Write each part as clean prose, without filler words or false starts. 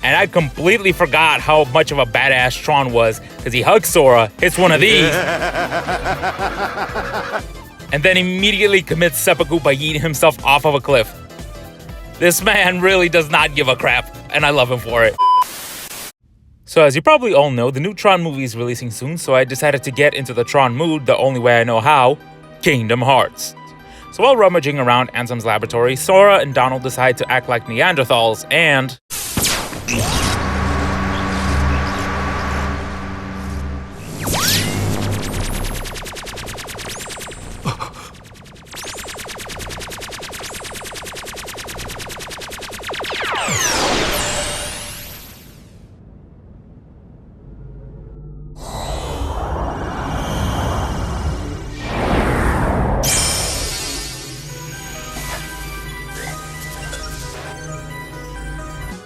And I completely forgot how much of a badass Tron was, because he hugs Sora, hits one of these, and then immediately commits seppuku by yeeting himself off of a cliff. This man really does not give a crap, and I love him for it. So as you probably all know, the new Tron movie is releasing soon, so I decided to get into the Tron mood the only way I know how, Kingdom Hearts. So while rummaging around Ansem's laboratory, Sora and Donald decide to act like Neanderthals and...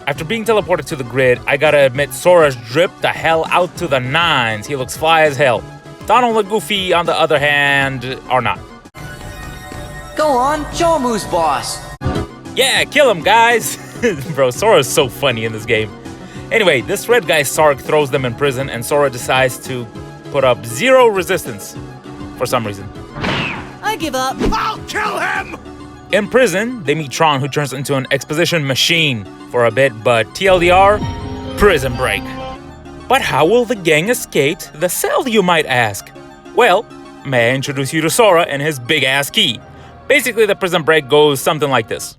After being teleported to the grid, I gotta admit Sora's dripped the hell out to the nines. He looks fly as hell. Donald and Goofy, on the other hand, are not. Go on, show him who's boss. Yeah, kill him, guys. Bro, Sora's so funny in this game. Anyway, this red guy Sark throws them in prison and Sora decides to put up zero resistance for some reason. I give up. I'll kill him! In prison, they meet Tron, who turns into an exposition machine for a bit, but TLDR, prison break. But how will the gang escape the cell, you might ask? Well, may I introduce you to Sora and his big-ass key. Basically, the prison break goes something like this.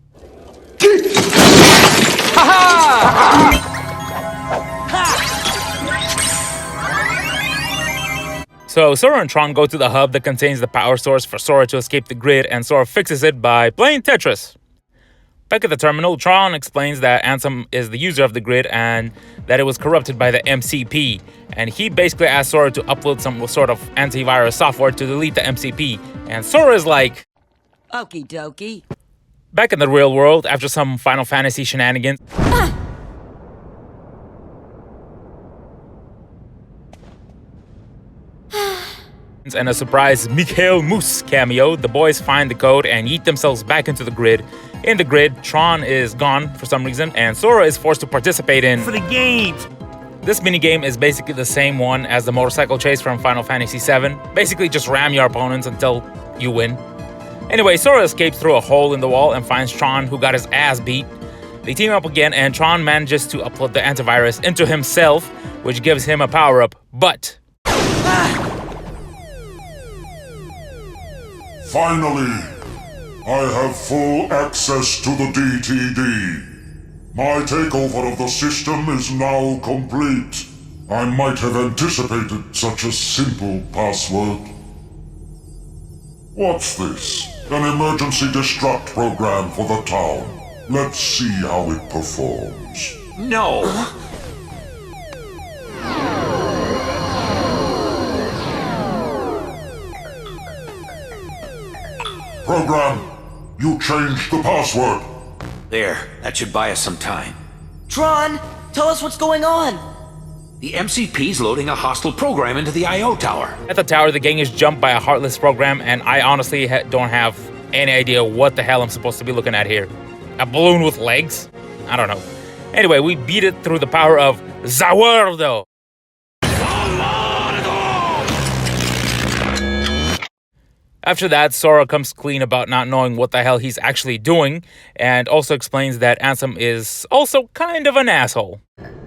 So Sora and Tron go to the hub that contains the power source for Sora to escape the grid, and Sora fixes it by playing Tetris. Back at the terminal, Tron explains that Ansem is the user of the grid and that it was corrupted by the MCP. And he basically asks Sora to upload some sort of antivirus software to delete the MCP. And Sora is like, Okie dokie. back in the real world, after some Final Fantasy shenanigans, and a surprise Mikhail Moose cameo, the boys find the code and yeet themselves back into the grid. In the grid, Tron is gone for some reason, and Sora is forced to participate in... For the games! This minigame is basically the same one as the motorcycle chase from Final Fantasy VII. Basically, just ram your opponents until you win. Anyway, Sora escapes through a hole in the wall and finds Tron, who got his ass beat. They team up again, and Tron manages to upload the antivirus into himself, which gives him a power-up, but... Finally, I have full access to the DTD. My takeover of the system is now complete. I might have anticipated such a simple password. What's this? An emergency destruct program for the town. Let's see how it performs. No! Program, you changed the password. There, that should buy us some time. Tron, tell us what's going on. The MCP's loading a hostile program into the I.O. tower. At the tower, the gang is jumped by a heartless program, and I honestly don't have any idea what the hell I'm supposed to be looking at here. A balloon with legs? I don't know. Anyway, we beat it through the power of Zawardo. After that, Sora comes clean about not knowing what the hell he's actually doing, and also explains that Ansem is also kind of an asshole.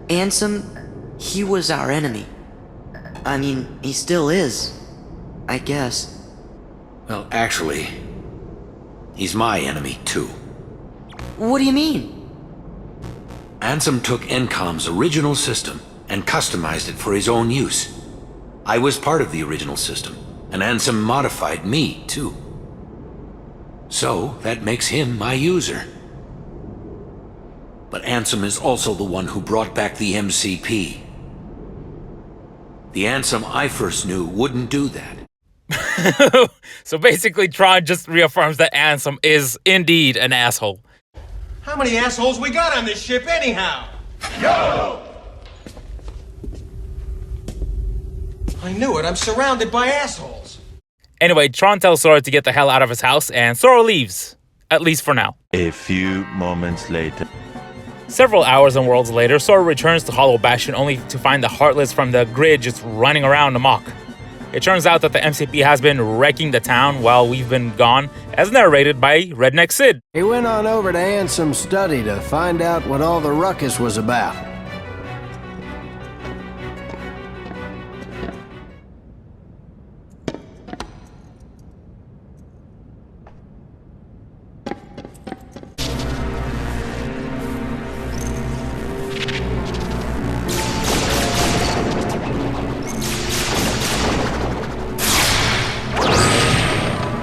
Ansem, he was our enemy. I mean, he still is. I guess. Well, actually, he's my enemy, too. What do you mean? Ansem took Encom's original system and customized it for his own use. I was part of the original system, and Ansem modified me, too. So, that makes him my user. But Ansem is also the one who brought back the MCP. The Ansem I first knew wouldn't do that. So basically, Tron just reaffirms that Ansem is indeed an asshole. How many assholes we got on this ship anyhow? Yo! I knew it, I'm surrounded by assholes. Anyway, Tron tells Sora to get the hell out of his house, and Sora leaves. At least for now. A few moments later. Several hours and worlds later, Sora returns to Hollow Bastion only to find the Heartless from the grid just running around amok. It turns out that the MCP has been wrecking the town while we've been gone, as narrated by Redneck Sid. He went on over to Ansem's study to find out what all the ruckus was about.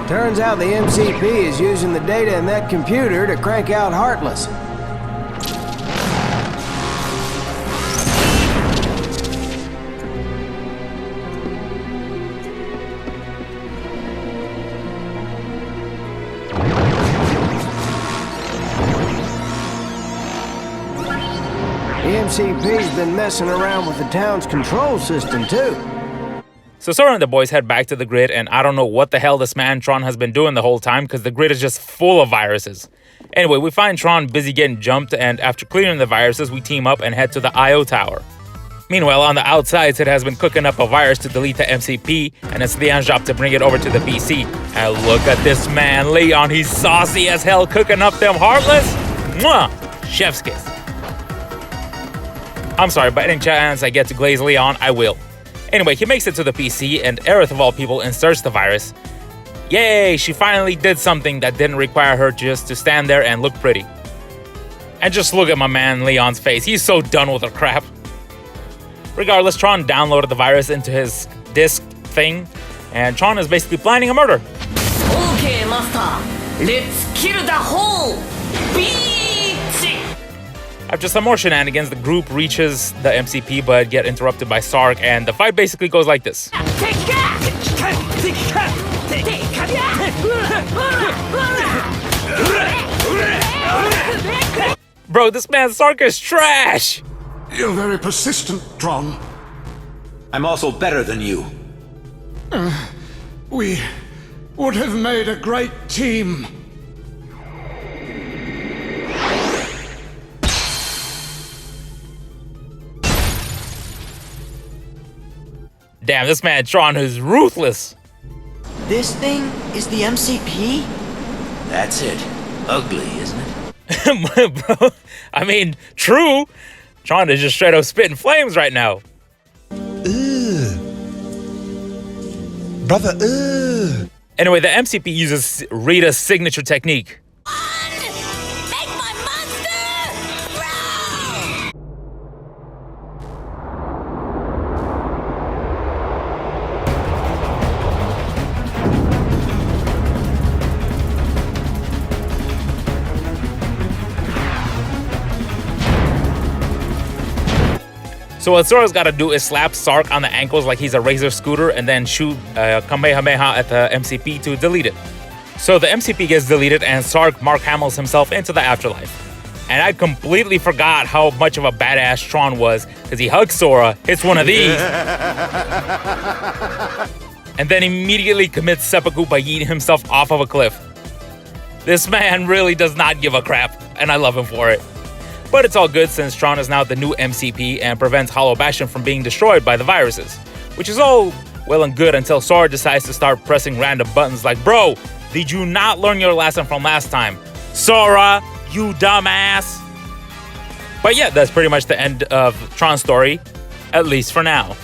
Turns out the MCP is using the data in that computer to crank out Heartless. The MCP's been messing around with the town's control system, too. So Sora and the boys head back to the grid, and I don't know what the hell this man Tron has been doing the whole time because the grid is just full of viruses. Anyway, we find Tron busy getting jumped, and after clearing the viruses, we team up and head to the IO tower. Meanwhile, on the outside, Sid has been cooking up a virus to delete the MCP, and it's Leon's job to bring it over to the PC. And look at this man, Leon. He's saucy as hell cooking up them Heartless. Mwah! Chef's kiss. I'm sorry, but any chance I get to glaze Leon, I will. Anyway, he makes it to the PC, and Aerith of all people inserts the virus. Yay, she finally did something that didn't require her just to stand there and look pretty. And just look at my man Leon's face, he's so done with her crap. Regardless, Tron downloaded the virus into his disk thing, and Tron is basically planning a murder. Okay, Master, let's kill the whole beach! After some more shenanigans, the group reaches the MCP but get interrupted by Sark, and the fight basically goes like this. Bro, this man Sark is trash! You're very persistent, Tron. I'm also better than you. We would have made a great team. Damn, this man Tron is ruthless. This thing is the MCP? That's it. Ugly, isn't it? Bro, I mean, true. Tron is just straight up spitting flames right now. Brother, Anyway, the MCP uses Rita's signature technique. Make my monster grow! So what Sora's got to do is slap Sark on the ankles like he's a Razor scooter and then shoot Kamehameha at the MCP to delete it. So the MCP gets deleted and Sark Mark Hamill's himself into the afterlife. And I completely forgot how much of a badass Tron was because he hugs Sora, hits one of these, and then immediately commits seppuku by yeeting himself off of a cliff. This man really does not give a crap, and I love him for it. But it's all good since Tron is now the new MCP and prevents Hollow Bastion from being destroyed by the viruses. Which is all well and good until Sora decides to start pressing random buttons like, bro, did you not learn your lesson from last time? Sora, you dumbass! But yeah, that's pretty much the end of Tron's story, at least for now.